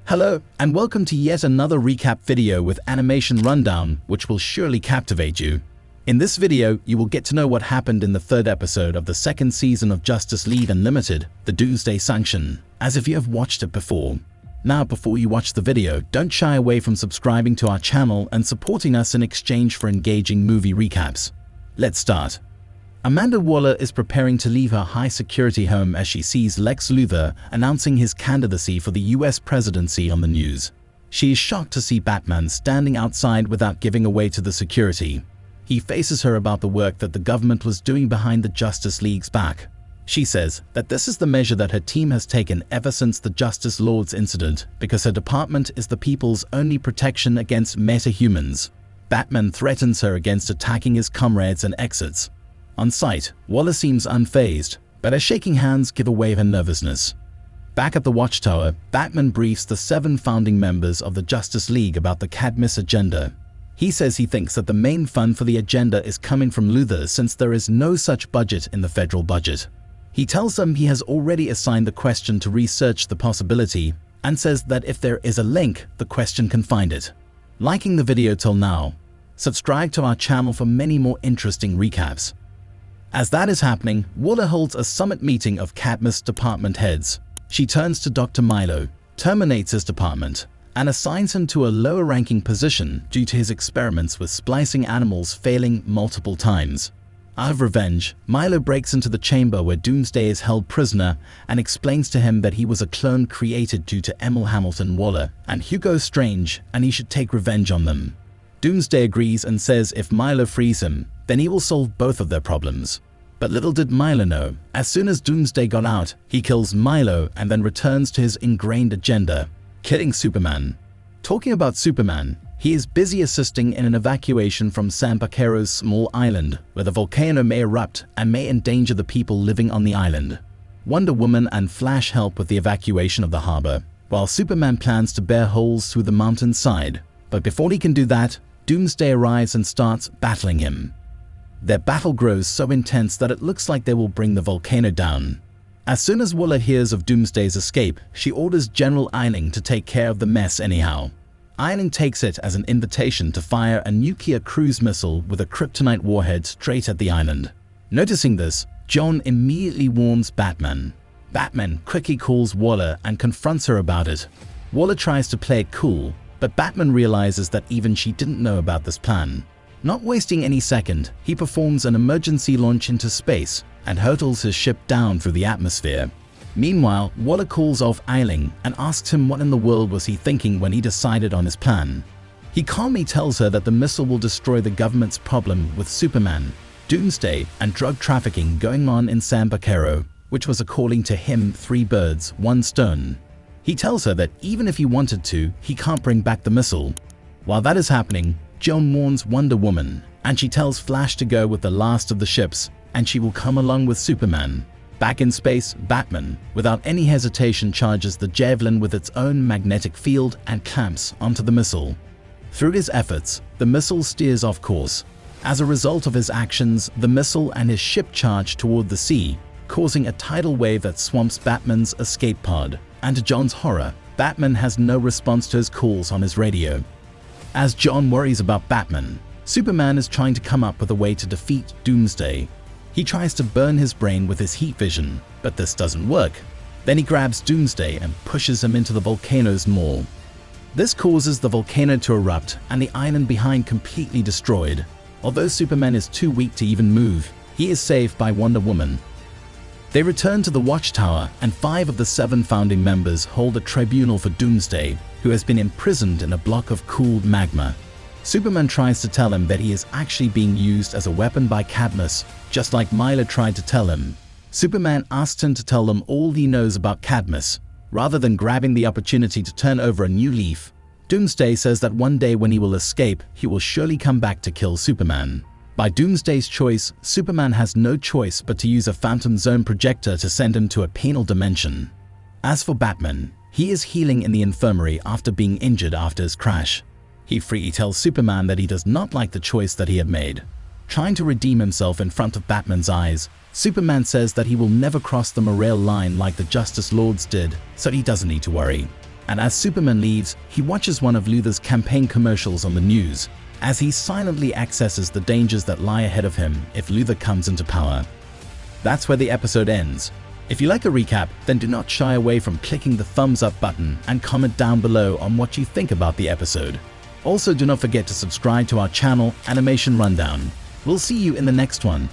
Hello, and welcome to yet another recap video with animation rundown, which will surely captivate you. In this video, you will get to know what happened in the third episode of the second season of Justice League Unlimited, the Doomsday Sanction, as if you have watched it before. Now, before you watch the video, don't shy away from subscribing to our channel and supporting us in exchange for engaging movie recaps. Let's start. Amanda Waller is preparing to leave her high-security home as she sees Lex Luthor announcing his candidacy for the US presidency on the news. She is shocked to see Batman standing outside without giving away to the security. He faces her about the work that the government was doing behind the Justice League's back. She says that this is the measure that her team has taken ever since the Justice Lords incident because her department is the people's only protection against meta-humans. Batman threatens her against attacking his comrades and exits. On sight, Waller seems unfazed, but her shaking hands give away her nervousness. Back at the Watchtower, Batman briefs the 7 founding members of the Justice League about the Cadmus agenda. He says he thinks that the main fund for the agenda is coming from Luthor since there is no such budget in the federal budget. He tells them he has already assigned the Question to research the possibility and says that if there is a link, the Question can find it. Liking the video till now, subscribe to our channel for many more interesting recaps. As that is happening, Waller holds a summit meeting of Cadmus department heads. She turns to Dr. Milo, terminates his department, and assigns him to a lower-ranking position due to his experiments with splicing animals failing multiple times. Out of revenge, Milo breaks into the chamber where Doomsday is held prisoner and explains to him that he was a clone created due to Emil Hamilton Waller and Hugo Strange, and he should take revenge on them. Doomsday agrees and says if Milo frees him, then he will solve both of their problems. But little did Milo know, as soon as Doomsday got out, he kills Milo and then returns to his ingrained agenda, killing Superman. Talking about Superman, he is busy assisting in an evacuation from San Paquero's small island, where the volcano may erupt and may endanger the people living on the island. Wonder Woman and Flash help with the evacuation of the harbor, while Superman plans to bare holes through the mountainside. But before he can do that, Doomsday arrives and starts battling him. Their battle grows so intense that it looks like they will bring the volcano down. As soon as Waller hears of Doomsday's escape, she orders General Eiling to take care of the mess anyhow. Eiling takes it as an invitation to fire a nuclear cruise missile with a kryptonite warhead straight at the island. Noticing this, John immediately warns Batman. Batman quickly calls Waller and confronts her about it. Waller tries to play it cool, but Batman realizes that even she didn't know about this plan. Not wasting any second, he performs an emergency launch into space and hurtles his ship down through the atmosphere. Meanwhile, Waller calls off Eiling and asks him what in the world was he thinking when he decided on his plan. He calmly tells her that the missile will destroy the government's problem with Superman, Doomsday, and drug trafficking going on in San Paquero, which was, according to him, 3 birds, 1 stone. He tells her that even if he wanted to, he can't bring back the missile. While that is happening, Joan warns Wonder Woman, and she tells Flash to go with the last of the ships, and she will come along with Superman. Back in space, Batman, without any hesitation, charges the Javelin with its own magnetic field and clamps onto the missile. Through his efforts, the missile steers off course. As a result of his actions, the missile and his ship charge toward the sea, causing a tidal wave that swamps Batman's escape pod. And to John's horror, Batman has no response to his calls on his radio. As John worries about Batman, Superman is trying to come up with a way to defeat Doomsday. He tries to burn his brain with his heat vision, but this doesn't work. Then he grabs Doomsday and pushes him into the volcano's maw. This causes the volcano to erupt and the island behind completely destroyed. Although Superman is too weak to even move, he is saved by Wonder Woman. They return to the Watchtower, and 5 of the 7 founding members hold a tribunal for Doomsday, who has been imprisoned in a block of cooled magma. Superman tries to tell him that he is actually being used as a weapon by Cadmus, just like Milo tried to tell him. Superman asks him to tell them all he knows about Cadmus, rather than grabbing the opportunity to turn over a new leaf. Doomsday says that one day when he will escape, he will surely come back to kill Superman. By Doomsday's choice, Superman has no choice but to use a Phantom Zone projector to send him to a penal dimension. As for Batman, he is healing in the infirmary after being injured after his crash. He freely tells Superman that he does not like the choice that he had made. Trying to redeem himself in front of Batman's eyes, Superman says that he will never cross the Morale line like the Justice Lords did, so he doesn't need to worry. And as Superman leaves, he watches one of Luthor's campaign commercials on the news, as he silently accesses the dangers that lie ahead of him if Luthor comes into power. That's where the episode ends. If you like a recap, then do not shy away from clicking the thumbs up button and comment down below on what you think about the episode. Also, do not forget to subscribe to our channel, Animation Rundown. We'll see you in the next one.